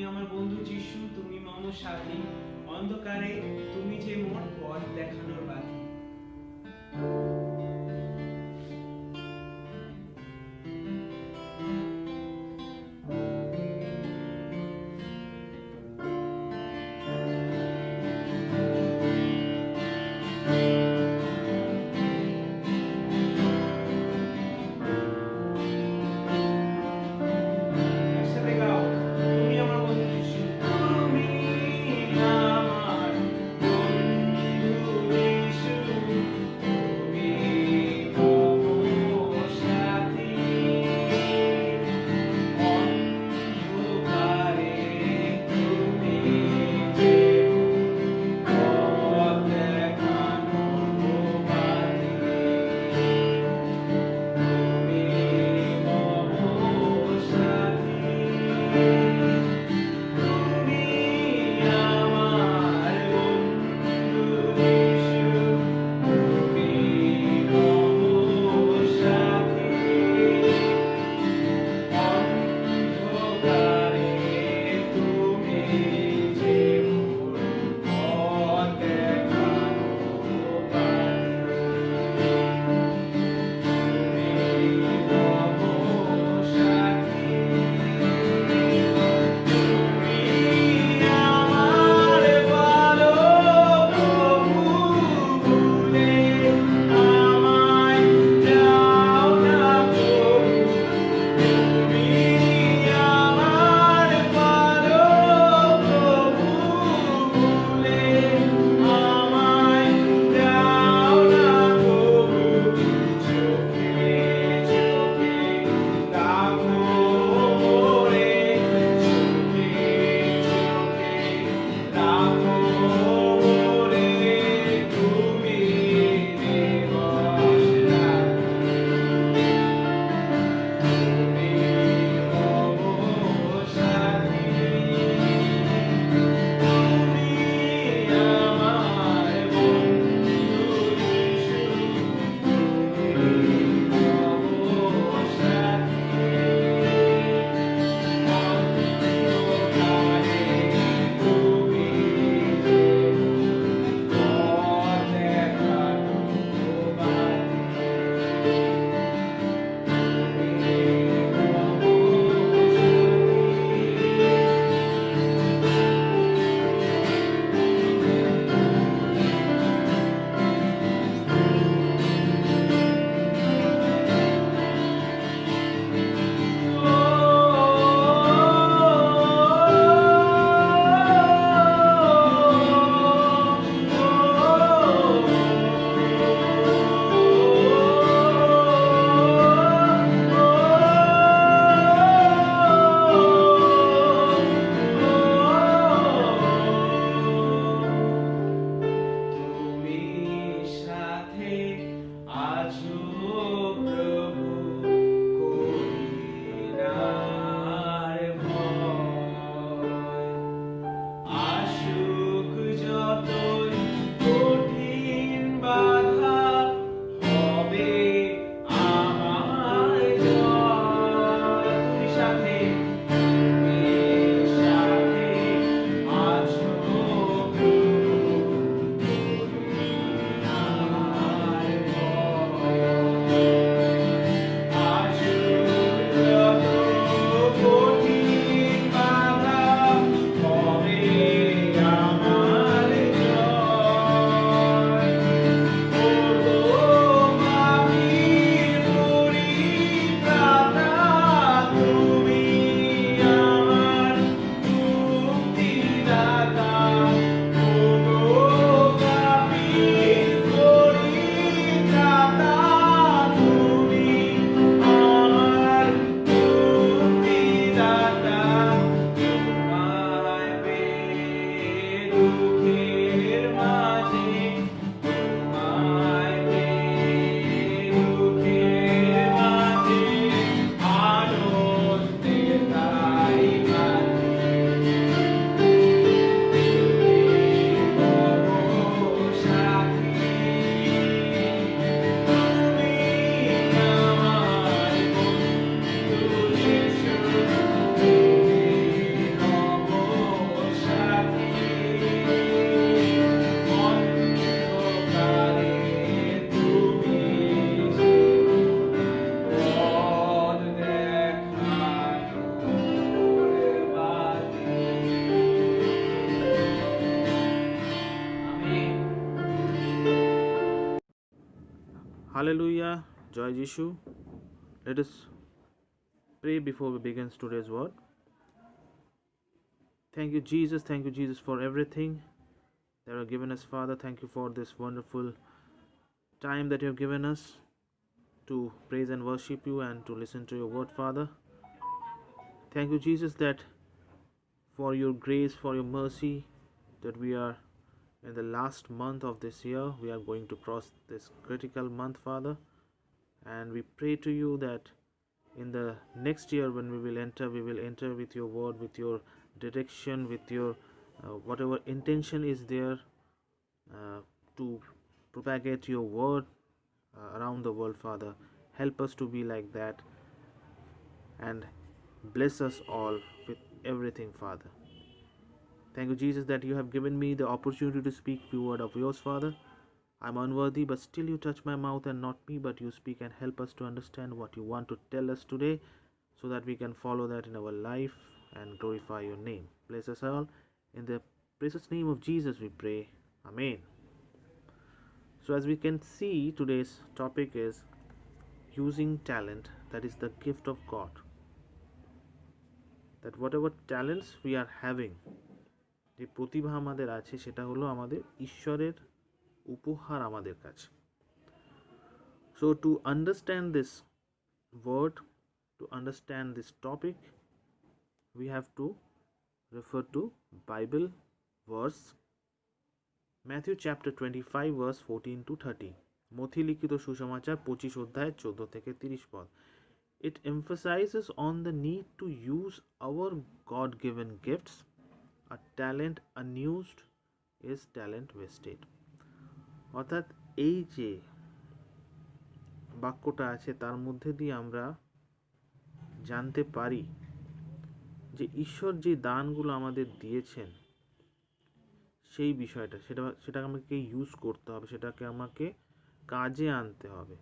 আমার বন্ধু যিশু, তুমি মম সাথী, অন্ধকারে তুমি যে মোর পথ দেখানোর বাতি। একসাথে গাও, তুমি আমার বন্ধু যিশু, তুমি আমার বন্ধু যিশু, তুমি Hallelujah, Joy Jishu. Let us pray before we begin today's word. Thank you, Jesus. Thank you, Jesus, for everything that you have given us, Father. Thank you for this wonderful time that you have given us to praise and worship you and to listen to your word, Father. Thank you, Jesus, that for your grace, for your mercy, that we are in the last month of this year. We are going to cross this critical month, Father. And we pray to you that in the next year when we will enter with your word, with your direction, with your whatever intention is there to propagate your word around the world, Father. Help us to be like that and bless us all with everything, Father. Thank you, Jesus, that you have given me the opportunity to speak few word of yours, Father. I'm unworthy, but still you touch my mouth and not me, but you speak and help us to understand what you want to tell us today so that we can follow that in our life and glorify your name. Bless us all. In the precious name of Jesus we pray. Amen. So as we can see, today's topic is using talent, that is the gift of God. That whatever talents we are having, যে প্রতিভা আমাদের আছে সেটা হলো আমাদের ঈশ্বরের উপহার আমাদের কাছে. So to understand this word, to understand this topic, we have to refer to Bible verse Matthew chapter 25 verse 14 to 30. মথি লিখিত সুসমাচার 25 অধ্যায় 14 থেকে 30 পদ. It emphasizes on the need to use our God-given gifts. A talent unused is talent wasted. অর্থাৎ এই যে বাক্যটা আছে তার মধ্যে দিয়ে আমরা জানতে পারি যে ঈশ্বর যে দানগুলো আমাদের দিয়েছেন সেই বিষয়টা সেটাকে আমাকে ইউজ করতে হবে, সেটাকে আমাকে কাজে আনতে হবে.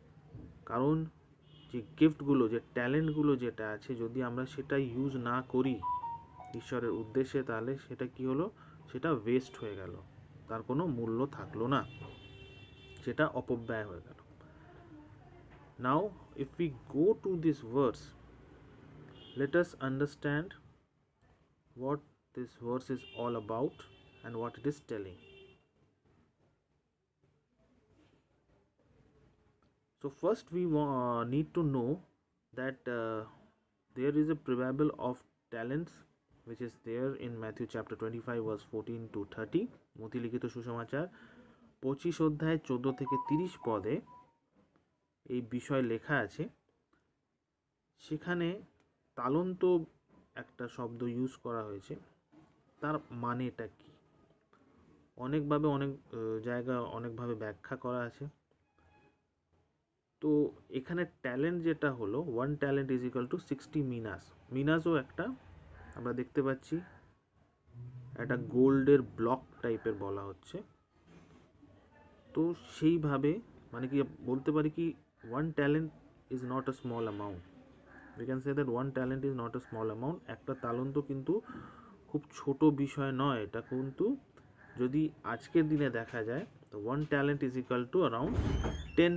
কারণ যে গিফটগুলো, যে ট্যালেন্টগুলো যেটা আছে, যদি আমরা সেটা ইউজ না করি ঈশ্বরের উদ্দেশ্যে, তাহলে সেটা কি হলো, সেটা ওয়েস্ট হয়ে গেল, তার কোনো মূল্য থাকলো না, সেটা অপব্যয় হয়ে গেল. Now if we go to this verse, let us understand what this verse is all about and what it is telling. So first we need to know that there is a preamble of talents which is there in Matthew chapter 25 verse 14 to 30. মথি লিখিত সুসমাচার 25 অধ্যায় 14 থেকে 30 পদে এই বিষয় লেখা আছে. সেখানে তালন্ত একটা শব্দ ইউজ করা হয়েছে. তার মানেটা কি অনেকভাবে অনেক জায়গা অনেকভাবে ব্যাখ্যা করা আছে. তো এখানে ট্যালেন্ট যেটা হলো, 1 ট্যালেন্ট ইজ ইকুয়াল টু 60 মিনাস. মিনাসও একটা আমরা দেখতে পাচ্ছি একটা গোল্ডের ব্লক টাইপের বলা হচ্ছে. তো সেইভাবে মানে কি বলতে পারি কি 1 talent is not a small amount. We can say that 1 talent is not a small amount. একটা তালন্ত কিন্তু খুব ছোট বিষয় নয়. এটা কিন্তু যদি আজকের দিনে দেখা যায় তো 1 talent is equal to around 10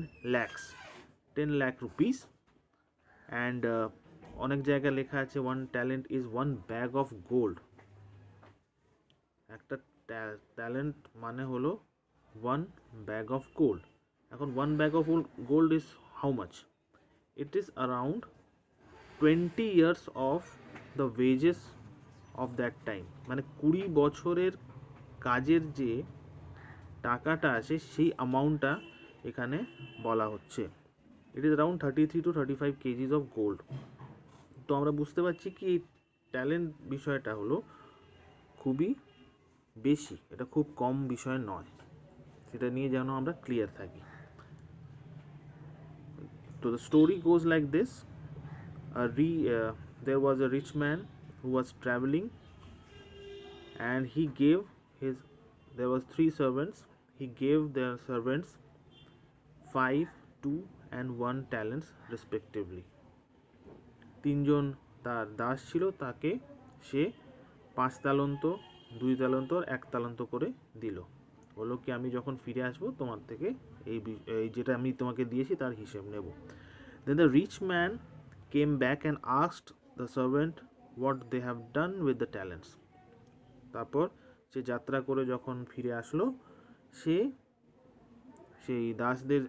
lakh rupees. And অনেক জায়গায় লেখা আছে 1 talent is 1 bag of gold. একটা ট্যালেন্ট মানে হলো 1 ব্যাগ অফ গোল্ড. এখন 1 bag of gold is how much? It is around 20 years of the wages of that time. মানে 20 বছরের কাজের যে টাকাটা আছে সেই অ্যামাউন্টটা এখানে বলা হচ্ছে. ইট is around 33 to 35 kgs of gold. তো আমরা বুঝতে পারছি কি এই ট্যালেন্ট বিষয়টা হলো খুবই বেশি, এটা খুব কম বিষয় নয়. সেটা নিয়ে যেন আমরা ক্লিয়ার থাকি. তো the story goes like this. there was a rich man who was traveling and he gave there was 3 servants. He gave their servants 5, 2 and 1 talents respectively. 3 জন তার দাস ছিল, তাকে সে 5 তালন্ত, 2 তালন্ত আর 1 তালন্ত করে দিল. বললো কি আমি যখন ফিরে আসবো তোমার থেকে এই যেটা আমি তোমাকে দিয়েছি তার হিসেব নেব। Then the rich man came back and asked the servant what they have done with the talents. তারপর সে যাত্রা করে যখন ফিরে আসলো সে সেই দাসদের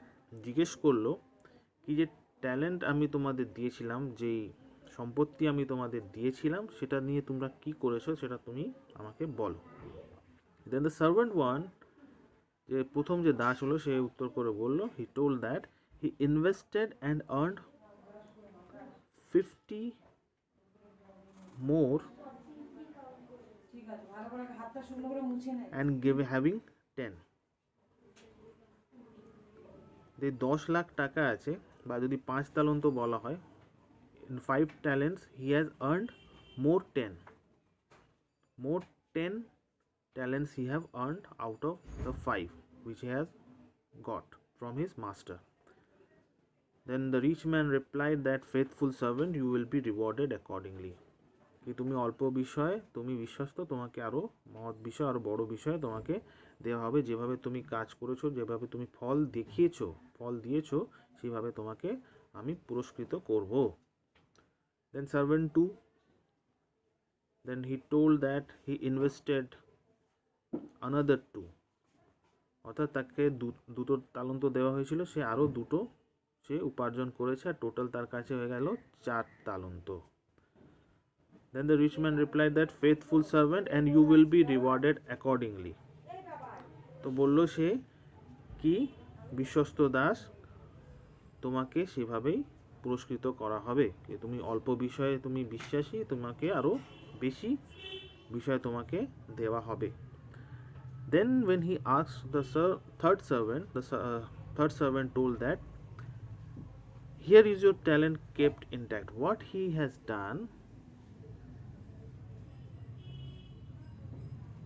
জিজ্ঞেস করলো কি যে ট্যালেন্ট আমি তোমাদের দিয়েছিলাম, যেই সম্পত্তি আমি তোমাদের দিয়েছিলাম সেটা নিয়ে তোমরা কি করেছো সেটা তুমি আমাকে বলো। Then the servant one, যে প্রথম যে দাস হলো সে উত্তর করে বলল, he told that he invested and earned 50 more and having 10. যে 10 লাখ টাকা আছে বা যদি 5 তালন্ত বলা হয়, in 5 talents he has earned more 10 talents he have earned out of the 5 which he has got from his master. Then the rich man replied that faithful servant, you will be rewarded accordingly. কি তুমি অল্প বিষয়ে তুমি বিশ্বস্ত, তোমাকে আরো মহৎ বিষয় আরো বড় বিষয় তোমাকে দেওয়া হবে। যেভাবে তুমি কাজ করেছো, যেভাবে তুমি ফল দিয়েছো সেভাবে তোমাকে আমি পুরস্কৃত করব। Then servant 2, then he told that he invested another 2, অর্থাৎ তাকে দুটো তালন্ত দেওয়া হয়েছিল, সে আরো দুটো সে উপার্জন করেছে আর টোটাল তার কাছে হয়ে গেল 4 তালন্ত। Then the rich man replied that faithful servant and you will be rewarded accordingly. তো বললো সে কি বিশ্বস্ত দাস, তোমাকে সেভাবেই পুরস্কৃত করা হবে। তুমি অল্প বিষয়ে তুমি বিশ্বাসী, তোমাকে আরো বেশি বিষয় তোমাকে দেওয়া হবে। Then when he asked the third servant told that here is your talent kept intact. What he has done,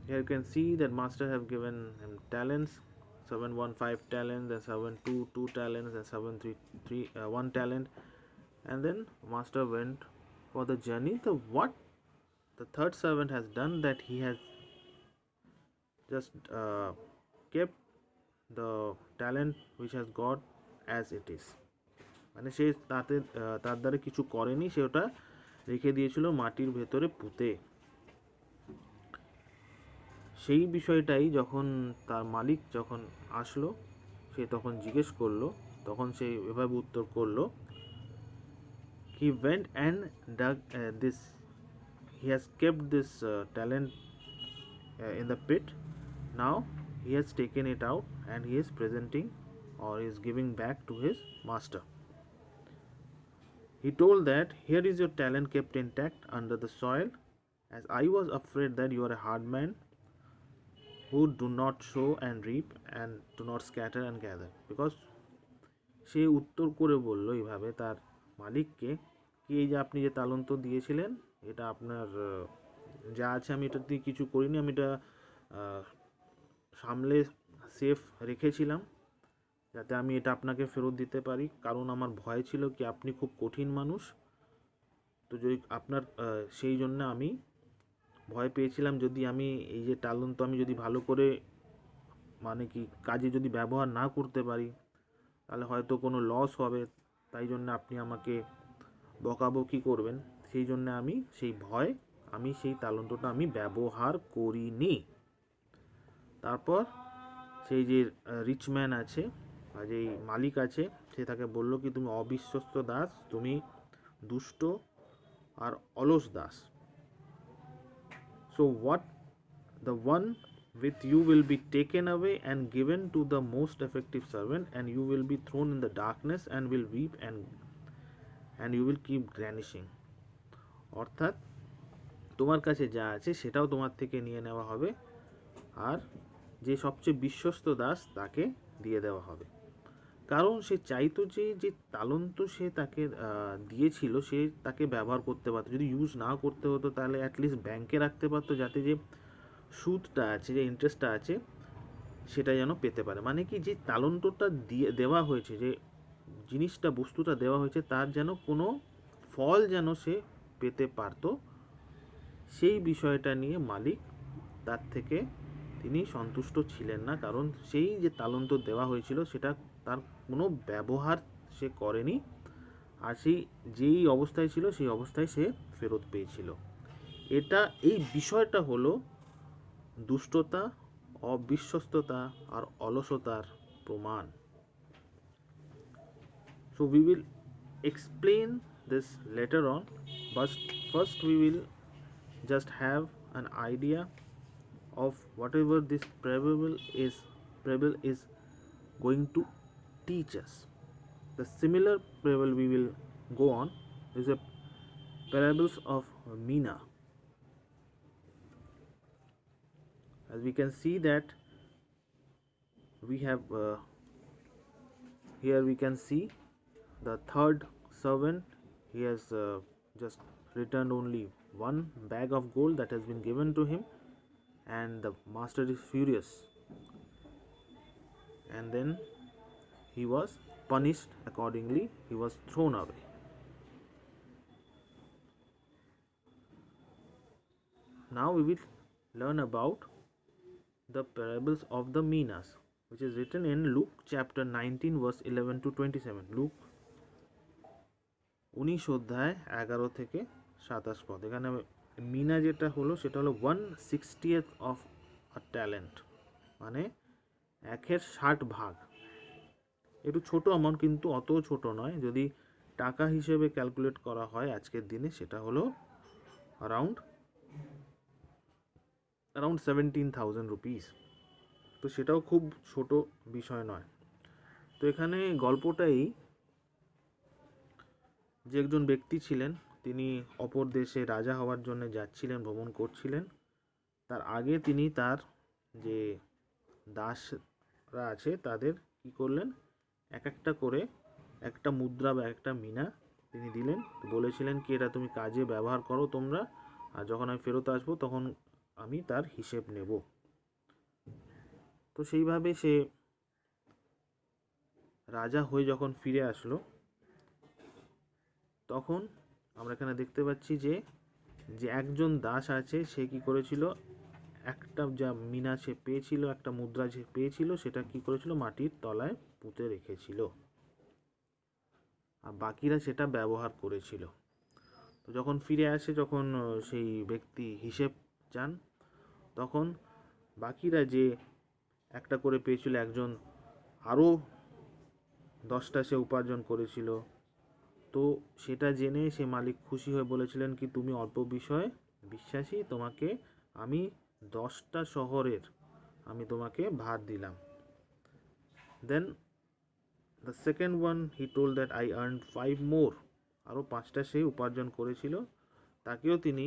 here you can see that master have given him talents. Servant 1 5 talents, then servant 2 2 talents, then servant 3 1 talent, and then master went for the journey. What the third servant has done, that he has just kept the talent which has got as it is. মানে সে তার দ্বারা কিছু করেনি, সে ওটা রেখে দিয়েছিল মাটির ভেতরে পুঁতে। সেই বিষয়টাই যখন তার মালিক যখন আসলো সে তখন জিজ্ঞেস করলো, তখন সে এভাবে উত্তর করলো, he went and dug this, he has kept this talent in the pit. Now he has taken it out and he is presenting or is giving back to his master. He told that here is your talent kept intact under the soil, as I was afraid that you are a hard man who do not sow and reap and do not scatter and gather. Because সে উত্তর করে বলল এইভাবে তার মালিককে কি এই যে আপনি যে তালন্ত দিয়েছিলেন এটা আপনার যা আছে আমি এটা দিয়ে কিছু করিনি, আমি এটা সামলে সেফ রেখেছিলাম যাতে আমি এটা আপনাকে ফেরত দিতে পারি, কারণ আমার ভয় ছিল কি আপনি খুব কঠিন মানুষ, তো যদি আপনার সেই জন্য আমি ভয় পেয়েছিলাম যদি আমি এই যে তালন্ত আমি যদি ভালো করে মানে কি কাজে যদি ব্যবহার না করতে পারি তাহলে হয়তো কোনো লস হবে, তাই জন্য আপনি আমাকে বকাবকি করবেন, সেই জন্য আমি সেই ভয় আমি সেই তালন্তটা আমি ব্যবহার করিনি। তারপর সেই যে রিচ ম্যান আছে বা যেই মালিক আছে সে তাকে বললো কি তুমি অবিশ্বস্ত দাস, তুমি দুষ্ট আর অলস Das. So what the one with you will be taken away and given to the most effective servant, and you will be thrown in the darkness and will weep and you will keep granishing. অর্থাৎ তোমার কাছে যা আছে সেটাও তোমার থেকে নিয়ে নেওয়া হবে আর যে সবচেয়ে বিশ্বস্ত দাস তাকে দিয়ে দেওয়া হবে। কারণ সে চাইতো যে তালন্ত সে তাকে দিয়েছিল সে তাকে ব্যবহার করতে পারতো, যদি ইউজ না করতে হতো তাহলে অ্যাটলিস্ট ব্যাংকে রাখতে পারতো যাতে যে সুদটা আছে যে ইন্টারেস্টটা আছে সেটা যেন পেতে পারে। মানে কি যে তালন্তটা দেওয়া হয়েছে, যে জিনিসটা বস্তুটা দেওয়া হয়েছে তার যেন কোনো ফল যেন সে পেতে পারতো, সেই বিষয়টা নিয়ে মালিক তার থেকে তিনি সন্তুষ্ট ছিলেন না, কারণ সেই যে তালন্ত দেওয়া হয়েছিল সেটা তার কোনো ব্যবহার সে করেনি, আর সেই যেই অবস্থায় ছিল সেই অবস্থায় সে ফেরত পেয়েছিল। এই বিষয়টা হলো দুষ্টতা, অবিশ্বস্ততা আর অলসতার প্রমাণ। So we will explain this later on, but first we will just have an idea of whatever this parable is going to teach us. The similar parable we will go on is a parables of Mina. As we can see that we have here we can see the third servant. He has just returned only one bag of gold that has been given to him, and the master is furious, and then he was punished accordingly. He was thrown away. Now we will learn about the parables of the Minas, which is written in Luke chapter 19 verse 11 to 27. Luke 19 অধ্যায় 11 থেকে 27 পদ। এখানে মিনা যেটা হলো সেটা হলো 1/60th of a talent, মানে 1/60 ভাগ। একটু ছোট অ্যামাউন্ট, কিন্তু অত ছোট নয়। যদি টাকা হিসেবে ক্যালকুলেট করা হয় আজকের দিনে, সেটা হলো অ্যারাউন্ড 17,000 রুপিস। তো সেটাও খুব ছোট বিষয় নয়। তো এখানে গল্পটাই যে একজন ব্যক্তি ছিলেন, তিনি অপর দেশে রাজা হওয়ার জন্য যাচ্ছিলেন, ভ্রমণ করছিলেন। তার আগে তিনি তার যে দাসরা আছে তাদের কি করলেন, এক একটা করে একটা মুদ্রা বা একটা মিনা তিনি দিলেন। বলেছিলেন কি এটা তুমি কাজে ব্যবহার করো তোমরা, আর যখন আমি ফেরত আসবো তখন আমি তার হিসেব নেব। তো সেইভাবে সে রাজা হয়ে যখন ফিরে আসলো, তখন আমরা এখানে দেখতে পাচ্ছি যে একজন দাস আছে, সে কি করেছিল, একটা যা মিনা সে পেয়েছিল, একটা মুদ্রা সে পেয়েছিল, সেটা কি করেছিল, মাটির তলায় পুঁতে রেখেছিল, আর বাকিরা সেটা ব্যবহার করেছিল। তো যখন ফিরে আসে, যখন সেই ব্যক্তি হিসেব চান, তখন বাকিরা যে একটা করে পেয়েছিল, একজন আরও 10টা সে উপার্জন করেছিল। তো সেটা জেনে সে মালিক খুশি হয়ে বলেছিলেন কি তুমি অল্প বিষয়ে বিশ্বাসী, তোমাকে আমি 10টা শহরের আমি তোমাকে ভার দিলাম। Then the second one he told that I earn 5 more, আরও 5টা সে উপার্জন করেছিল। তাকেও তিনি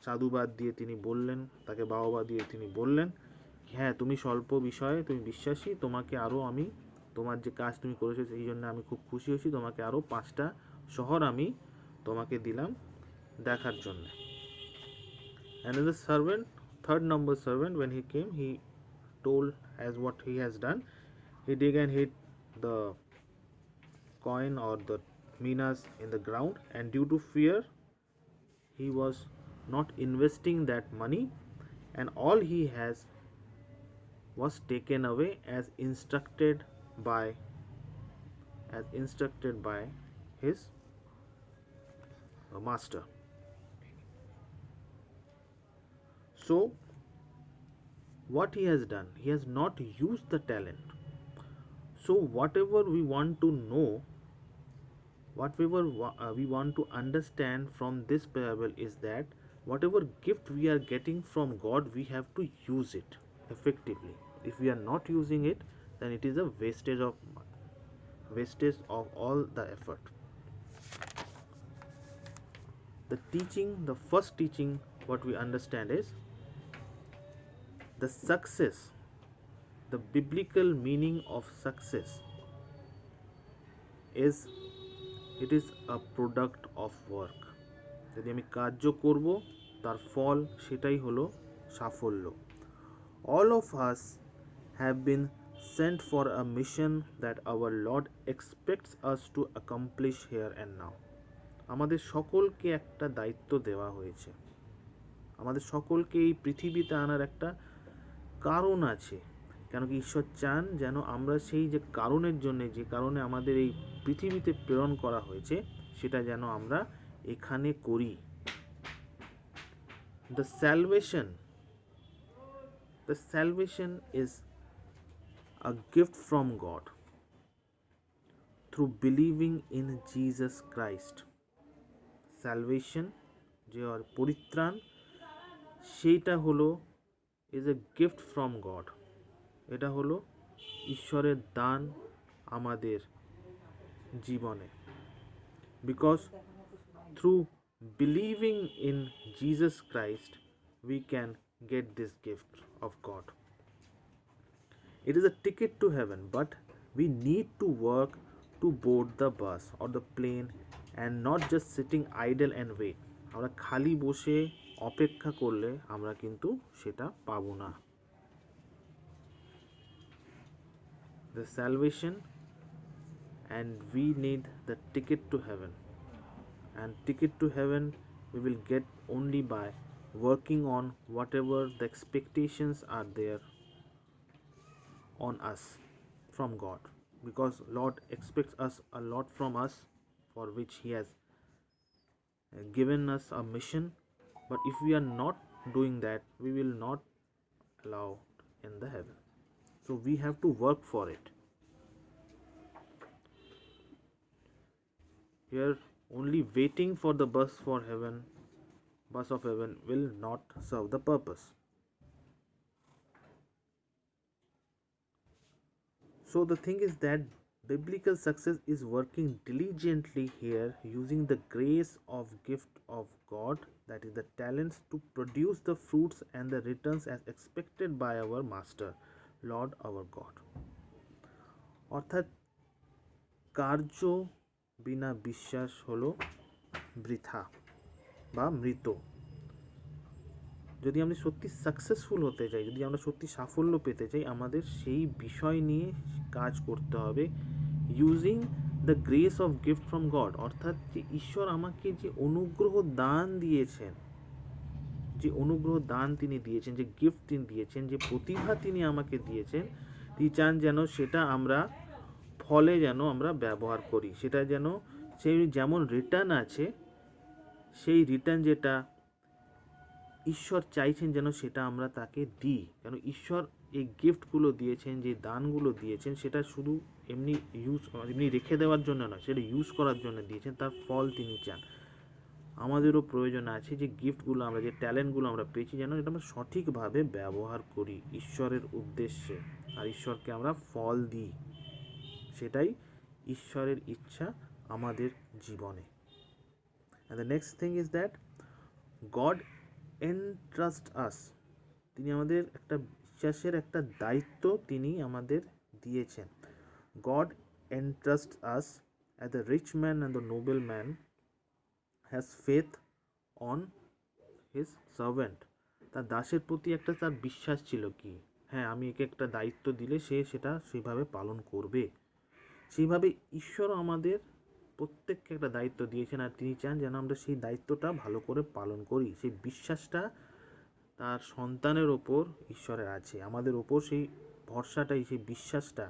সাধুবাদ দিয়ে তিনি বললেন, তাকে বাহবা দিয়ে তিনি বললেন, হ্যাঁ তুমি স্বল্প বিষয়ে তুমি বিশ্বাসী, তোমাকে আরও আমি, তোমার যে কাজ তুমি করেছো সেই জন্য আমি খুব খুশি হয়েছি, তোমাকে আরও 5টা শহর আমি তোমাকে দিলাম দেখার জন্য। And the servant, third number servant, when he came, he told as what he has done. He dig and hid the coin or the minas in the ground, and due to fear he was not investing that money, and all he has was taken away as instructed by his master. So what he has done, he has not used the talent. So whatever we want to know, whatever we want to understand from this parable is that whatever gift we are getting from God, we have to use it effectively. If we are not using it, then it is a wastage of all the effort. The first teaching what we understand is the success, the biblical meaning of success is it is a product of work. যদি আমি কার্য করব তার ফল সেটাই হলো সাফল্য। All of us have been sent for a mission that our Lord expects us to accomplish here and now. আমাদের সকলকে একটা দায়িত্ব দেওয়া হয়েছে। আমাদের সকলকে এই পৃথিবীতে আনার একটা কারণ আছে, কেন কি ঈশ্বর চান যেন আমরা সেই যে কারণের জন্য, যে কারণে আমাদের এই পৃথিবীতে প্রেরণ করা হয়েছে, সেটা যেন আমরা এখানে করি। The salvation is a gift from God through believing in Jesus Christ. Salvation যে পরিত্রাণ, সেইটা হলো is a gift from God. এটা হলো ঈশ্বরের দান আমাদের জীবনে। Because through believing in Jesus Christ, we can get this gift of God. It is a ticket to heaven, but we need to work to board the bus or the plane and not just sitting idle and wait. আমরা খালি বসে অপেক্ষা করলে আমরা কিন্তু সেটা পাবো না। The salvation, and we need the ticket to heaven. And ticket to heaven we will get only by working on whatever the expectations are there on us from God, because Lord expects us a lot from us, for which He has given us a mission. But if we are not doing that, we will not allow in the heaven. So we have to work for it. Here only waiting for the bus of heaven will not serve the purpose. So the thing is that biblical success is working diligently here, using the grace of gift of God, that is the talents, to produce the fruits and the returns as expected by our master, Lord our God. অর্থাৎ কার্য বিনা বিশ্বাস হলো বৃথা বা মৃত। যদি আমরা সত্যি সাকসেসফুল হতে চাই, যদি আমরা সত্যি সাফল্য পেতে চাই, আমাদের সেই বিষয় নিয়ে কাজ করতে হবে, using the grace of gift from god. অর্থাৎ যে ঈশ্বর আমাকে যে অনুগ্রহ দান দিয়েছেন, যে অনুগ্রহ দান তিনি দিয়েছেন, যে গিফট তিনি দিয়েছেন, যে প্রতিভা তিনি আমাকে দিয়েছেন, তিনি চান যেন সেটা আমরা ফলে যেন আমরা ব্যবহার করি, সেটা যেন সেই যেমন রিটার্ন আছে, সেই রিটার্ন যেটা ঈশ্বর চাইছেন যেন সেটা আমরা তাকে দিই। কেন ঈশ্বর এই গিফটগুলো দিয়েছেন, যে দানগুলো দিয়েছেন, সেটা শুধু এমনি এমনি রেখে দেওয়ার জন্য নয়, সেটা ইউজ করার জন্য দিয়েছেন, তার ফল তিনি চান। আমাদেরও প্রয়োজন আছে যে গিফটগুলো আমরা, যে ট্যালেন্টগুলো আমরা পেয়েছি, যেন এটা আমরা সঠিকভাবে ব্যবহার করি ঈশ্বরের উদ্দেশ্যে, আর ঈশ্বরকে আমরা ফল দিই। সেটাই ঈশ্বরের ইচ্ছা আমাদের জীবনে। And the next thing is that God entrust us. তিনি আমাদের একটা বিশ্বাসের একটা দায়িত্ব তিনি আমাদের দিয়েছেন। God entrusts us as the rich man and the noble man has faith on his servant. তার দাসের প্রতি একটা তার বিশ্বাস ছিল কি, হ্যাঁ আমি একে একটা দায়িত্ব দিলে সে সেটা সেইভাবে পালন করবে। সেইভাবে ঈশ্বর আমাদের প্রত্যেককে একটা দায়িত্ব দিয়েছেন, আর তিনি চান যেন আমরা সেই দায়িত্বটা ভালো করে পালন করি। সেই বিশ্বাসটা তার সন্তানের ওপর ঈশ্বরের আছে, আমাদের ওপর সেই ভরসাটাই, সেই বিশ্বাসটা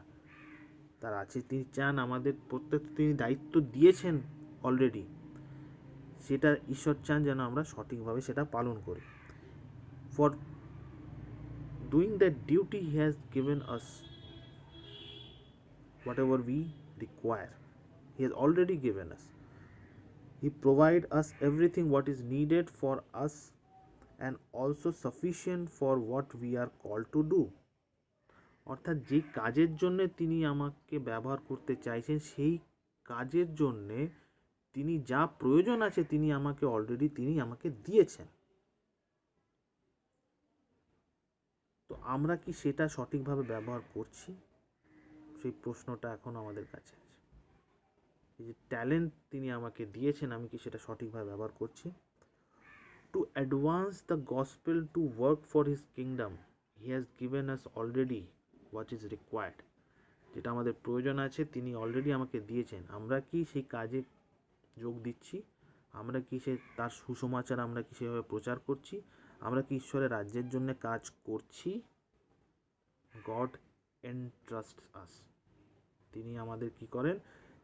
তার আছে। তিনি চান আমাদের প্রত্যেক, তিনি দায়িত্ব দিয়েছেন অলরেডি, সেটা ঈশ্বর চান যেন আমরা সঠিকভাবে সেটা পালন করি। For doing that duty he has given us whatever we require. He has already given us. He provide us everything what is needed for us, and also sufficient for what we are called to do. অর্থাৎ যে কাজের জন্য তিনি আমাকে ব্যবহার করতে চাইছেন, সেই কাজের জন্য তিনি যা প্রয়োজন আছে তিনি আমাকে অলরেডি তিনি আমাকে দিয়েছেন। তো আমরা কি সেটা সঠিকভাবে ব্যবহার করছি? সেই প্রশ্নটা এখন আমাদের কাছে আছে। এই যে ট্যালেন্ট তিনি আমাকে দিয়েছেন, আমি কি সেটা সঠিকভাবে ব্যবহার করছি? To advance the gospel, to work for his kingdom, he has given us already what is required. যেটা আমাদের প্রয়োজন আছে তিনি অলরেডি আমাকে দিয়েছেন, আমরা কি সেই কাজে যোগ দিচ্ছি? আমরা কি তার সুসমাচার আমরা কি সেভাবে প্রচার করছি? আমরা কি ঈশ্বরের রাজ্যের জন্য কাজ করছি? গড এন্ট্রাস্টস আস। তিনি আমাদের কি করেন?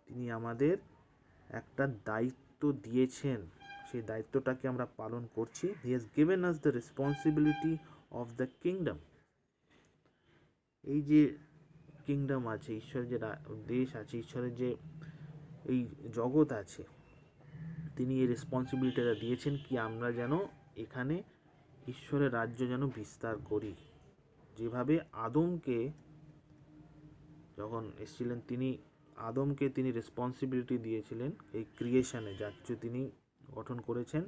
তিনি আমাদের একটা দায়িত্ব দিয়েছেন, সেই দায়িত্বটাকে আমরা পালন করছি। He has given us the responsibility of the kingdom. এই যে কিংডম আছে, ঈশ্বরের যে দেশ আছে, ঈশ্বরের যে এই জগৎ আছে, তিনি এই রেসপন্সিবিলিটিটা দিয়েছেন কি আমরা যেন এখানে ঈশ্বরের রাজ্য যেন বিস্তার করি। যেভাবে আদমকে যখন এসেছিলেন, আদমকে তিনি রেসপন্সিবিলিটি দিয়েছিলেন এই ক্রিয়েশনে, যা কিছু তিনি গঠন করেছেন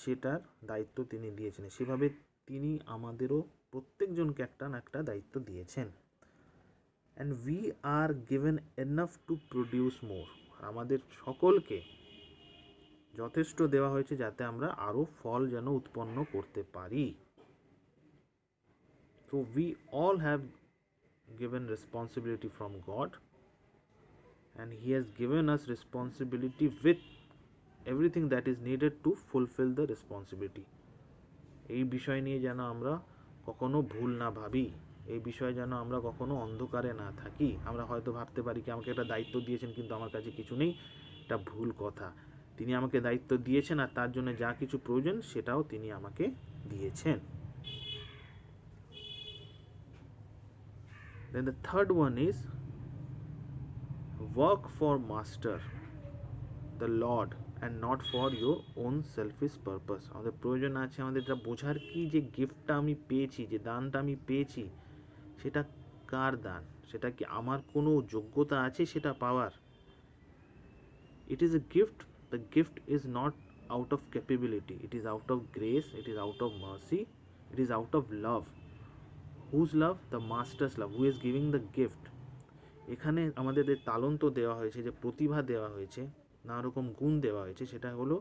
সেটার দায়িত্ব তিনি দিয়েছেন, সেভাবে তিনি আমাদেরও প্রত্যেকজনকে একটা না একটা দায়িত্ব দিয়েছেন। And we are given enough to produce more. আমাদের সকলকে যথেষ্ট দেওয়া হয়েছে যাতে আমরা আরও ফল যেন উৎপন্ন করতে পারি। So we all have given responsibility from God, and He has given us responsibility with everything that is needed to fulfill the responsibility. এই বিষয় নিয়ে যেন আমরা কখনো ভুল না ভাবি, এই বিষয়ে যেন আমরা কখনো অন্ধকারে না থাকি। আমরা হয়তো ভাবতে পারি কি আমাকে একটা দায়িত্ব দিয়েছেন কিন্তু আমার কাছে কিছু নেই, এটা ভুল কথা। তিনি আমাকে দায়িত্ব দিয়েছেন আর তার জন্য যা কিছু প্রয়োজন সেটাও তিনি আমাকে দিয়েছেন। Then the third one is work for master, the Lord, and not for your own selfish purpose. আমাদের প্রয়োজন আছে আমাদের এটা বোঝার কি যে গিফটটা আমি পেয়েছি, যে দানটা আমি পেয়েছি, সেটা কার দান? সেটা কি আমার কোনো যোগ্যতা আছে সেটা পাওয়ার? It is a gift. The gift is not out of capability. It is out of grace. It is out of mercy. It is out of love. Whose love? The master's love. Who is giving the gift? এখানে আমাদের যে তালন্ত দেওয়া হয়েছে, যে প্রতিভা দেওয়া হয়েছে, নানা রকম গুণ দেওয়া হয়েছে, সেটা হলো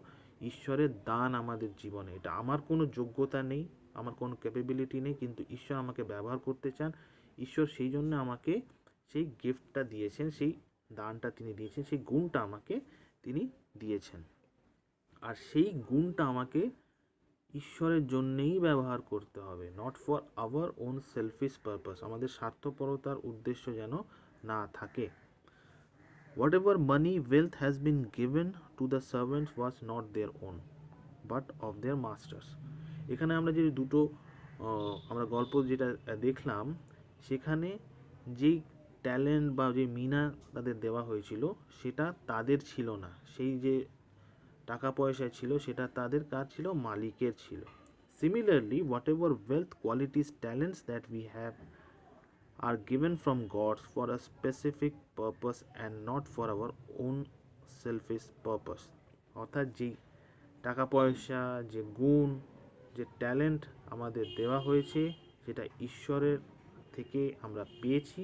ঈশ্বরের দান আমাদের জীবনে। এটা আমার কোনো যোগ্যতা নেই, আমার কোনো ক্যাপাবিলিটি নেই, কিন্তু ঈশ্বর আমাকে ব্যবহার করতে চান। ঈশ্বর সেই জন্য আমাকে সেই গিফটটা দিয়েছেন, সেই দানটা তিনি দিয়েছেন, সেই গুণটা আমাকে তিনি দিয়েছেন। আর সেই গুণটা আমাকে ঈশ্বরের জন্যেই ব্যবহার করতে হবে, not for our own selfish purpose. আমাদের স্বার্থপরতার উদ্দেশ্য যেন না থাকে। Whatever money, wealth has been given to the servants was not their own, but of their masters. এখানে আমরা যে দুটো আমরা গল্প যেটা দেখলাম, সেখানে যেই ট্যালেন্ট বা যে মিনা তাদের দেওয়া হয়েছিল সেটা তাদের ছিল না। সেই যে টাকা পয়সা ছিল সেটা তাদের কার ছিল? মালিকের ছিল। Similarly, whatever wealth, qualities, talents that we have are given from God for a specific purpose and not for our own selfish purpose. অর্থাৎ যেই টাকা পয়সা, যে গুণ, যে ট্যালেন্ট আমাদের দেওয়া হয়েছে সেটা ঈশ্বরের থেকে আমরা পেয়েছি,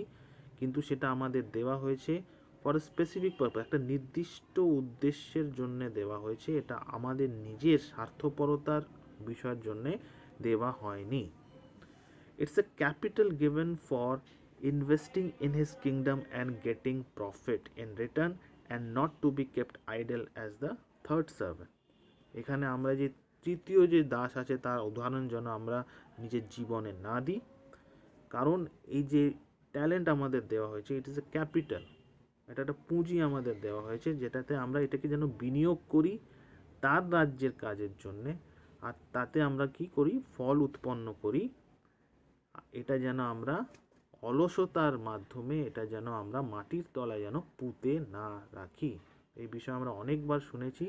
কিন্তু সেটা আমাদের দেওয়া হয়েছে ফর স্পেসিফিক পারপাস, একটা নির্দিষ্ট উদ্দেশ্যের জন্য দেওয়া হয়েছে। এটা আমাদের নিজের স্বার্থপরতার বিষয়ের জন্য দেওয়া হয়নি। It's a capital given for investing in his kingdom and getting profit in return, and not to be kept idle as the third servant. এখানে আমরা যে তৃতীয় যে দাস আছে তার উদাহরণ যেন আমরা নিজের জীবনে না দিই, কারণ এই যে ট্যালেন্ট আমাদের দেওয়া হয়েছে, ইট ইজ এ ক্যাপিটাল, এটা একটা পুঁজি আমাদের দেওয়া হয়েছে, যেটাতে আমরা এটাকে যেন বিনিয়োগ করি তার রাজ্যের কাজের জন্যে, আর তাতে আমরা কি করি? ফল উৎপন্ন করি। এটা যেন আমরা অলসতার মাধ্যমে এটা যেন আমরা মাটির তলায় যেন পুঁতে না রাখি। এই বিষয়ে আমরা অনেকবার শুনেছি।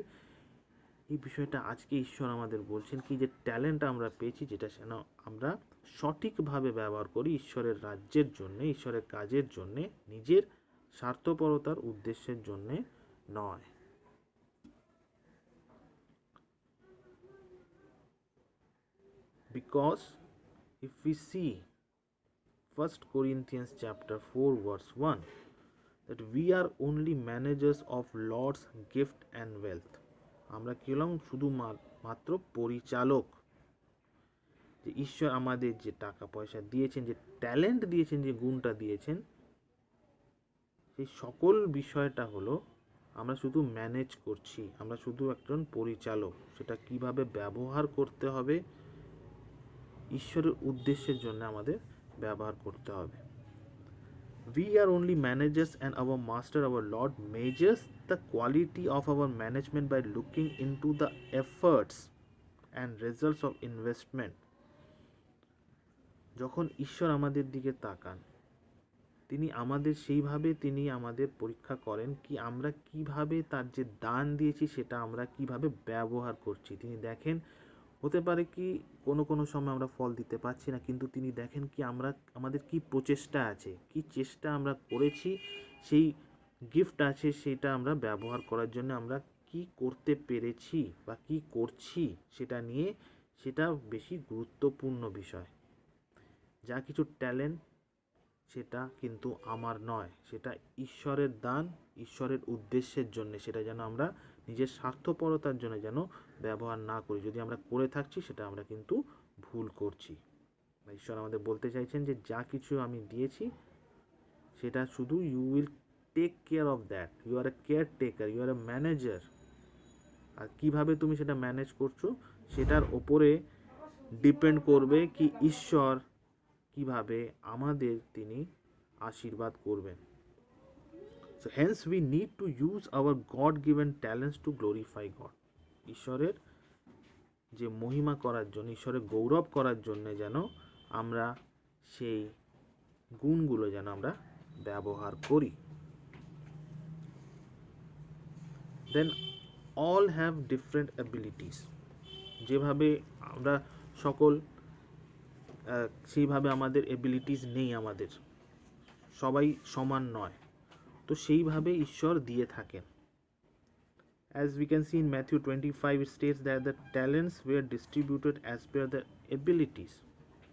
এই বিষয়টা আজকে ঈশ্বর আমাদের বলছেন কি যে ট্যালেন্ট আমরা পেয়েছি, যেটা যেন আমরা সঠিকভাবে ব্যবহার করি ঈশ্বরের রাজ্যের জন্য, ঈশ্বরের কাজের জন্য, নিজের স্বার্থপরতার উদ্দেশ্যের জন্য নয়। Because if we see 1 Corinthians chapter 4 verse 1, that we are only managers of Lord's gift and wealth. আমরা কি হলাম? শুধু মাত্র পরিচালক। যে ঈশ্বর আমাদের যে টাকা পয়সা দিয়েছেন, যে ট্যালেন্ট দিয়েছেন, যে গুণটা দিয়েছেন, সেই সকল বিষয়টা হলো আমরা শুধু ম্যানেজ করছি, আমরা শুধু একজন পরিচালক। সেটা কিভাবে ব্যবহার করতে হবে ঈশ্বরের উদ্দেশ্যের জন্য আমাদের ব্যবহার করতে হবে। We are only managers and our master, our Lord, measures the quality of our management by looking into the efforts and results of investment. যখন ঈশ্বর আমাদের দিকে তাকান, তিনি আমাদের পরীক্ষা করেন কি আমরা কিভাবে তার যে দান দিয়েছি সেটা আমরা কিভাবে ব্যবহার করছি। তিনি দেখেন, হতে পারে কি কোনো সময় আমরা ফল দিতে পারছি না, কিন্তু তিনি দেখেন কি আমাদের কি প্রচেষ্টা আছে, কি চেষ্টা আমরা করেছি, সেই গিফট আছে সেটা আমরা ব্যবহার করার জন্য আমরা কি করতে পেরেছি বা কি করছি সেটা নিয়ে, সেটা বেশি গুরুত্বপূর্ণ বিষয়। যা কিছু ট্যালেন্ট সেটা কিন্তু আমার নয়, সেটা ঈশ্বরের দান, ঈশ্বরের উদ্দেশ্যের জন্য। সেটা যেন আমরা নিজের স্বার্থপরতার জন্য যেন ব্যবহার না করি। যদি আমরা করে থাকছি সেটা আমরা কিন্তু ভুল করছি। ঈশ্বর আমাদের বলতে চাইছেন যে যা কিছু আমি দিয়েছি সেটা শুধু you will take care of that, you are a caretaker, you are a manager. আর কিভাবে তুমি সেটা ম্যানেজ করছো সেটার ওপরে ডিপেন্ড করবে কি ঈশ্বর কিভাবে আমাদের তিনি আশীর্বাদ করবেন। So hence we need to use our God given talents to glorify God. ঈশ্বরের যে মহিমা করার জন্য, ঈশ্বরের গৌরব করার জন্য যেন আমরা সেই গুণগুলো যেন আমরা ব্যবহার করি। Then all have different abilities. যেভাবে আমরা সকল সেইভাবে আমাদের এবিলিটিস নেই, আমাদের সবাই সমান নয়, তো সেইভাবে ঈশ্বর দিয়ে থাকেন। As we can see in Matthew 25, it states that the talents were distributed as per the abilities.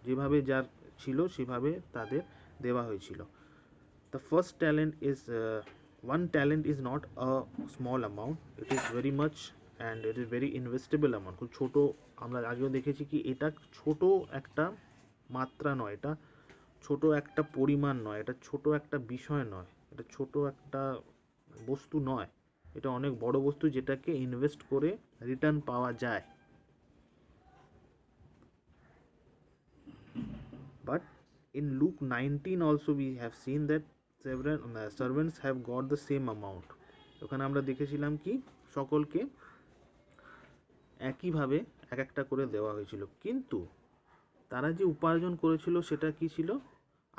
যেভাবে যার ছিল সেভাবে তাদের দেওয়া হয়েছিল। The first talent is one talent is not a small amount, it is very much and it is very investable amount. খুব ছোট, আমরা আগেও দেখেছি কি এটা ছোট একটা মাত্রা নয়, এটা ছোট একটা পরিমাণ নয়, এটা ছোট একটা বিষয় নয়, এটা ছোট একটা বস্তু নয়, এটা অনেক বড় বস্তু যেটাকে ইনভেস্ট করে রিটার্ন পাওয়া যায়। But in Luke 19 also we have seen that several servants have got the same amount. ওখানে আমরা দেখেছিলাম কি সকলকে একইভাবে এক একটা করে দেওয়া হয়েছিল, কিন্তু তারা যে উপার্জন করেছিল সেটা কি ছিল,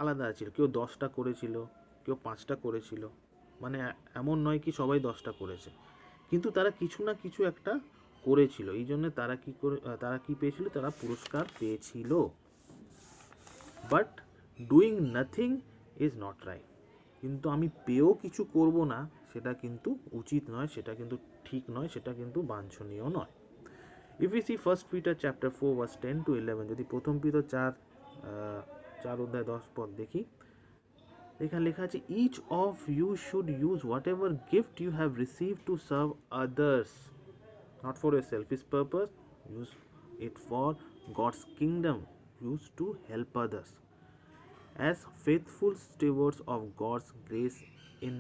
আলাদা ছিল। কেউ 10টা করেছিল, কেউ 5টা করেছিল, মানে এমন নয় কি সবাই 10টা করেছে, কিন্তু তারা কিছু না কিছু একটা করেছিল। এই জন্য তারা কি পেয়েছিল, তারা পুরস্কার পেয়েছিল। But doing nothing is not right, কিন্তু আমি পেয়েও কিছু করব না সেটা কিন্তু উচিত নয়, সেটা কিন্তু ঠিক নয়, সেটা কিন্তু বাঞ্ছনীয় নয়। If we see 1 Peter chapter 4 verse 10 to 11, যদি প্রথম পিতর 4 অধ্যায় 10 পদ দেখি, এখানে লেখা আছে each of you should use whatever gift you have received to serve others, not for a selfish purpose, use it for God's kingdom, use to help others as faithful stewards of God's grace in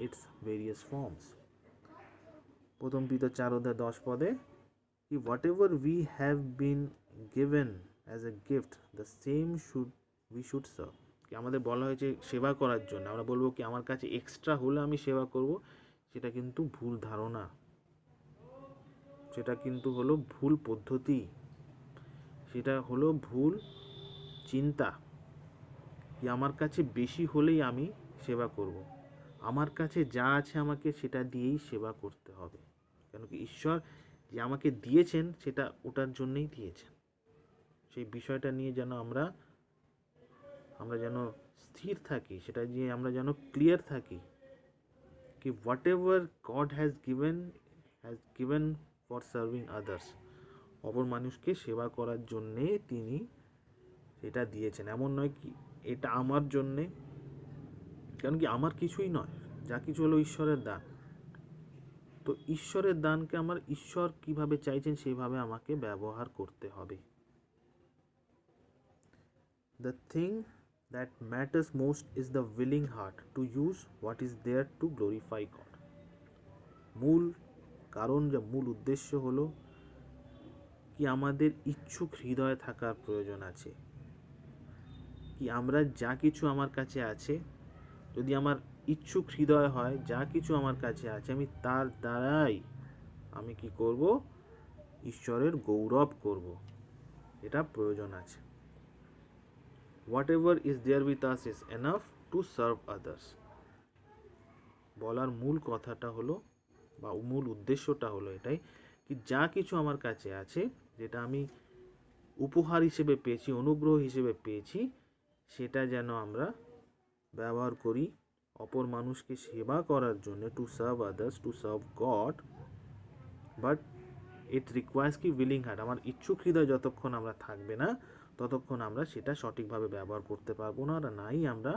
its various forms. প্রথম পিতর 4 অধ্যায় 10 পদে whatever we have been given as a gift, the same we should serve. কি আমাদের বলা হয়েছে সেবা করার জন্য, আমরা বলবো কি আমার কাছে এক্সট্রা হলে আমি সেবা করব, সেটা কিন্তু ভুল ধারণা, সেটা কিন্তু হলো ভুল পদ্ধতি, সেটা হলো ভুল চিন্তা কি আমার কাছে বেশি হলেই আমি সেবা করব। আমার কাছে যা আছে আমাকে সেটা দিয়েই সেবা করতে হবে, কেন কি ঈশ্বর যে আমাকে দিয়েছেন সেটা ওটার জন্যই দিয়েছেন। সেই বিষয়টা নিয়ে যেন আমরা যেন স্থির থাকি, সেটা নিয়ে আমরা যেন ক্লিয়ার থাকি কি what ever god has given for serving others, অপর মানুষকে সেবা করার জন্যে তিনি সেটা দিয়েছেন। এমন নয় কি এটা আমার জন্যে, কারণ কি আমার কিছুই নয়, যা কিছু হলো ঈশ্বরের দান। তো ঈশ্বরের দানকে আমার ঈশ্বর কিভাবে চাইছেন সেইভাবে আমাকে ব্যবহার করতে হবে। The thing that matters most is the willing heart to use what is there to glorify God. মূল কারণ, যে মূল উদ্দেশ্য হলো কি আমাদের ইচ্ছুক হৃদয় থাকার প্রয়োজন আছে। কি আমরা যা কিছু আমার কাছে আছে, যদি আমার ইচ্ছুক হৃদয় হয়, যা কিছু আমার কাছে আছে আমি তার দ্বারাই আমি কি করব, ঈশ্বরের গৌরব করব, এটা প্রয়োজন আছে। Whatever is there with us is enough to serve others. বলার মূল কথাটা হলো বা মূল উদ্দেশ্যটা হলো এটাই কি যা কিছু আমার কাছে আছে, যেটা আমি উপহার হিসেবে পেয়েছি, অনুগ্রহ হিসেবে পেয়েছি, সেটা যেন আমরা ব্যবহার করি অপর মানুষকে সেবা করার জন্য, two serve others, to serve god. But it requires কি উইলিং হার্ট। আমার ইচ্ছুক হৃদয় যতক্ষণ আমরা থাকবে না, ততক্ষণ আমরা সেটা সঠিকভাবে ব্যবহার করতে পারবো না, আর নাই আমরা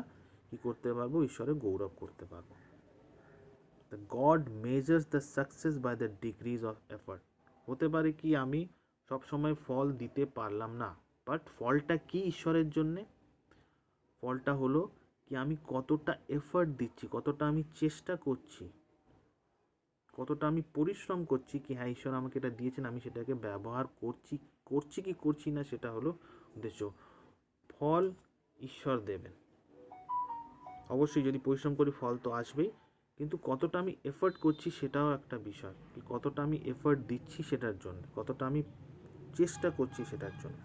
কি করতে পারবো, ঈশ্বরের গৌরব করতে পারবো। The God measures the success by the degrees of effort. হতে পারে কি আমি সব সময় ফল দিতে পারলাম না, বাট ফলটা কি ঈশ্বরের জন্যে? ফলটা হলো কি আমি কতটা এফর্ট দিচ্ছি, কতটা আমি চেষ্টা করছি, কতটা আমি পরিশ্রম করছি কি হ্যাঁ ঈশ্বর আমাকে এটা দিয়েছেন, আমি সেটাকে ব্যবহার করছি কি করছি না, সেটা হলো উদ্দেশ্য। ফল ঈশ্বর দেবেন অবশ্যই, যদি পরিশ্রম করি ফল তো আসবেই, কিন্তু কতটা আমি এফর্ট করছি সেটাও একটা বিষয়, কি কতটা আমি এফর্ট দিচ্ছি সেটার জন্য, কতটা আমি চেষ্টা করছি সেটার জন্য।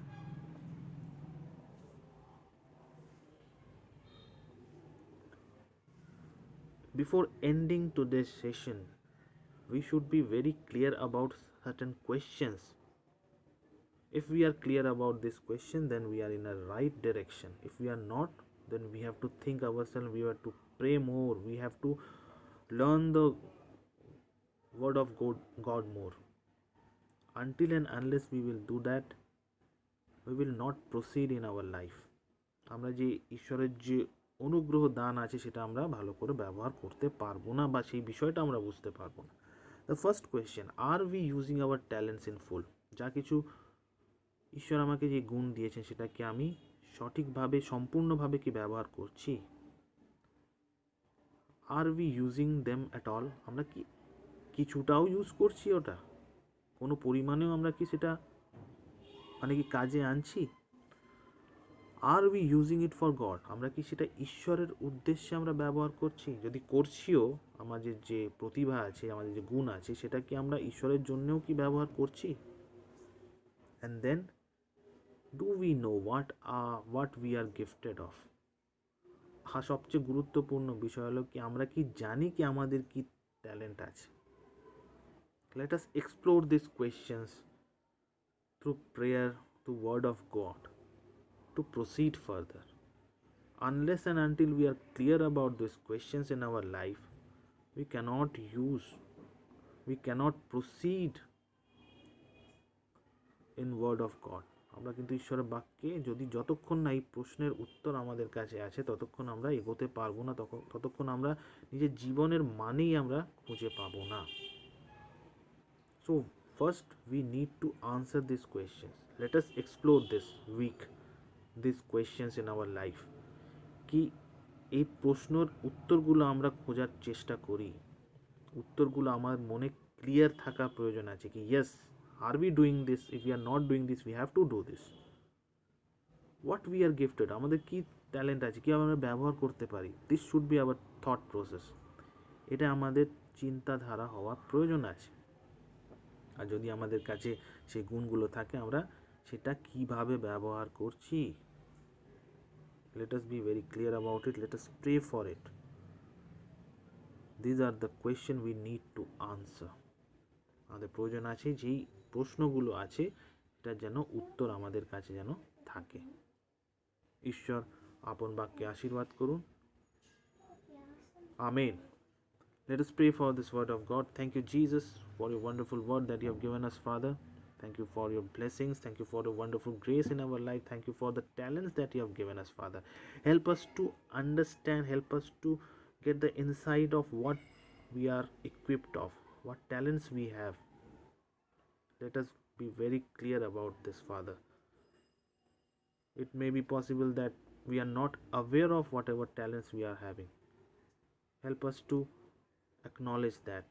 Before ending today's session, we should be very clear about certain questions. If we are clear about this question, then we are in a right direction. If we are not, then we have to think ourselves, we have to pray more, we have to learn the word of God more. Until and unless we will do that, we will not proceed in our life. আমরা যে ঈশ্বরের যে অনুগ্রহ দান আছে সেটা আমরা ভালো করে ব্যবহার করতে পারবো না, বা সেই বিষয়টা আমরা বুঝতে পারবো না। The first question, are we using our talents in full? যা কিছু ঈশ্বর আমাকে যে গুণ দিয়েছেন সেটা কি আমি সঠিকভাবে, সম্পূর্ণভাবে কি ব্যবহার করছি? Are we using them at all? আমরা কি কিছুটাও ইউজ করছি, ওটা কোনো পরিমাণেও আমরা কি সেটা মানে কি কাজে আনছি? Are we using it for God? আমরা কি সেটা ঈশ্বরের উদ্দেশ্যে আমরা ব্যবহার করছি? যদি করছিও, আমাদের যে প্রতিভা আছে, আমাদের যে গুণ আছে, সেটা কি আমরা ঈশ্বরের জন্যও কি ব্যবহার করছি? And then do we know what we are gifted of? সবচেয়ে গুরুত্বপূর্ণ বিষয় হলো কি আমরা কি জানি কি আমাদের কি ট্যালেন্ট আছে? Let us explore these questions through prayer, through word of God, to proceed further. Unless and until we are clear about these questions in our life, we cannot proceed in word of God. আমরা কিন্তু ঈশ্বরের বাক্যে যদি যতক্ষণ না এই প্রশ্নের উত্তর আমাদের কাছে আছে, ততক্ষণ আমরা এগোতে পারবো না, ততক্ষণ আমরা নিজের জীবনের মানেই আমরা খুঁজে পাবো না। So first we need to answer these questions. Let us explore this week these questions in our life. কি এই প্রশ্নের উত্তরগুলো আমরা খোঁজার চেষ্টা করি, উত্তরগুলো আমার মনে ক্লিয়ার থাকা প্রয়োজন আছে কি yes, are we doing this? If we are not doing this, we have to do this. What we are gifted, আমাদের কি ট্যালেন্ট আছে, কি আমরা ব্যবহার করতে পারি, this should be our thought process. এটা আমাদের চিন্তাধারা হওয়া প্রয়োজন আছে। আর যদি আমাদের কাছে সেই গুণগুলো থাকে, আমরা সেটা কিভাবে ব্যবহার করছি, let us be very clear about it, let us pray for it. These are the questions we need to answer. আমাদের প্রয়োজন আছে যেই প্রশ্নগুলো আছে এটার যেন উত্তর আমাদের কাছে যেন থাকে। ঈশ্বর আপন বাক্যে আশীর্বাদ করুন। Amen. Let us pray for this word of God. Thank you, Jesus, for your wonderful word that you have given us, Father. Thank you for your blessings. Thank you for the wonderful grace in our life. Thank you for the talents that you have given us, Father. Help us to understand, help us to get the insight of what we are equipped of, what talents we have. Let us be very clear about this, Father. It may be possible that we are not aware of whatever talents we are having. Help us to acknowledge that.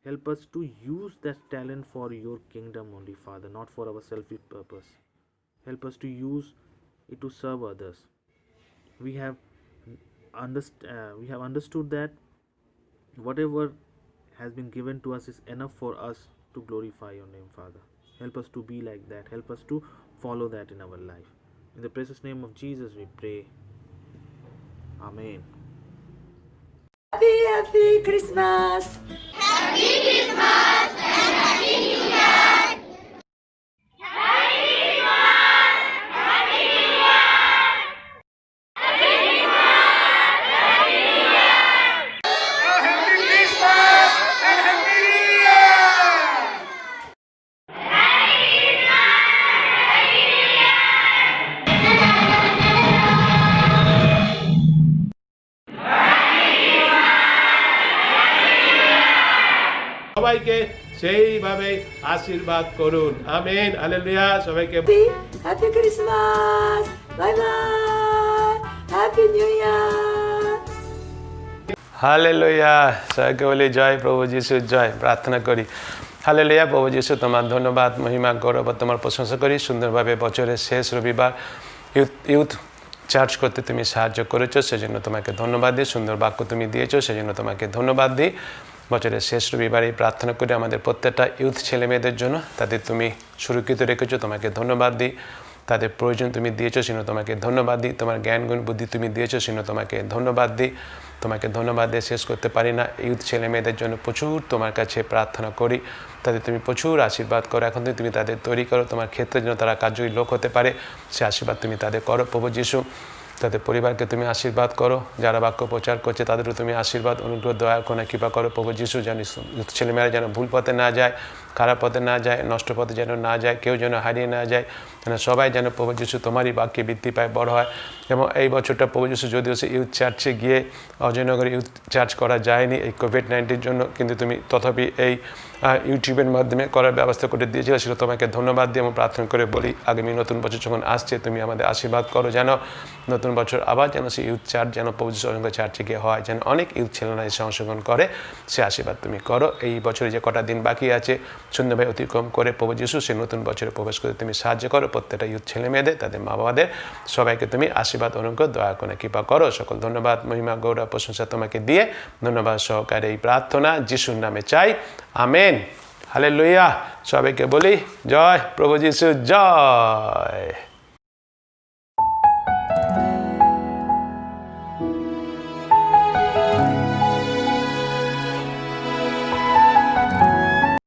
Help us to use that talent for your kingdom only, Father, not for our selfish purpose. Help us to use it to serve others. We have understood that whatever has been given to us is enough for us to glorify your name, Father. Help us to be like that. Help us to follow that in our life. In the precious name of Jesus we pray. Amen. Happy Christmas! সবাইকে সেইভাবে আশীর্বাদ করুন। Amen, hallelujah. সবাইকে Happy Christmas! Bye bye! Happy New Year! Hallelujah. সবাইকে বলি জয় প্রভু যিশু জয়। প্রার্থনা করি। হালেলুয়া। প্রভু যিশু তোমার ধন্যবাদ, মহিমা, গৌরব তোমার প্রশংসা করি। সুন্দরভাবে বছরের শেষ রবিবার ইউথ চার্জ করতে তুমি সাহায্য করেছো, সেজন্য তোমাকে ধন্যবাদ দিই। সুন্দর বাক্য তুমি দিয়েছো, সেজন্য তোমাকে ধন্যবাদ দিই। বছরের শেষ রবিবারে প্রার্থনা করে আমাদের প্রত্যেকটা ইউথ ছেলে মেয়েদের জন্য, তাদের তুমি সুরক্ষিত রেখেছো, তোমাকে ধন্যবাদ দিই। তাদের প্রয়োজন তুমি দিয়েছো, সেজন্য তোমাকে ধন্যবাদ দিই। তোমার জ্ঞান গুণ বুদ্ধি তুমি দিয়েছো, সেজন্য তোমাকে ধন্যবাদ দিই। তোমাকে ধন্যবাদ দিয়ে শেষ করতে পারি না। ইউথ ছেলে মেয়েদের জন্য প্রচুর তোমার কাছে প্রার্থনা করি, তাদের তুমি প্রচুর আশীর্বাদ করো। এখন তুমি তাদের তৈরি করো তোমার ক্ষেত্রে যেন তারা কার্যকরী লোক হতে পারে, সে আশীর্বাদ তুমি তাদের করো প্রভু যিশু। তাদের পরিবারকে তুমি আশীর্বাদ করো, যারা বাক্য প্রচার করছে তাদেরও তুমি আশীর্বাদ, অনুগ্রহ, দয়া, করুণা, কৃপা করো প্রভু যিশু। যেন ছেলেমেয়েরা যেন ভুল পথে না যায়, খারাপ পথে না যায়, নষ্ট পথে যেন না যায়, কেউ যেন হারিয়ে না যায়, যেন সবাই যেন প্রভু যিশু তোমারই বাক্যে বৃদ্ধি পায়, বড় হয়। এবং এই বছরটা প্রভু যিশু যদিও সে ইউথ চার্চে গিয়ে অজয়নগরে ইউথ চার্চ করা যায়নি এই কোভিড-19 জন্য, কিন্তু তুমি তথাপি এই ইউটিউবের মাধ্যমে করার ব্যবস্থা করে দিয়েছিলে, সেটা তোমাকে ধন্যবাদ দিয়ে এবং প্রার্থনা করে বলি আগামী নতুন বছর যখন আসছে তুমি আমাদের আশীর্বাদ করো, যেন নতুন বছর আবার যেন সে ইউথ চার্চ যেন প্রভু যিশু অজয়নগর চার্চে গিয়ে হয়, যেন অনেক ইউথ ছেলেরা এসে অংশগ্রহণ করে, সে আশীর্বাদ তুমি করো। এই বছরে যে কটা দিন বাকি আছে সুন্দরভাবে অতিক্রম করে প্রভু যিশু সে নতুন বছরে প্রবেশ করতে তুমি সাহায্য করো। প্রত্যেকটা ইউথ ছেলে মেয়েদের, তাদের মা বাবাদের সবাইকে তুমি আশীর্বাদ, অনুগ্রহ, দয়া, করুণা, কৃপা করো। সকল ধন্যবাদ, মহিমা, গৌরব, প্রশংসা তোমাকে দিয়ে ধন্যবাদ সহকারে এই প্রার্থনা যিশুর নামে চাই, আমেন। হালেলুয়া। সবাইকে বলি জয় প্রভু যিশু জয়।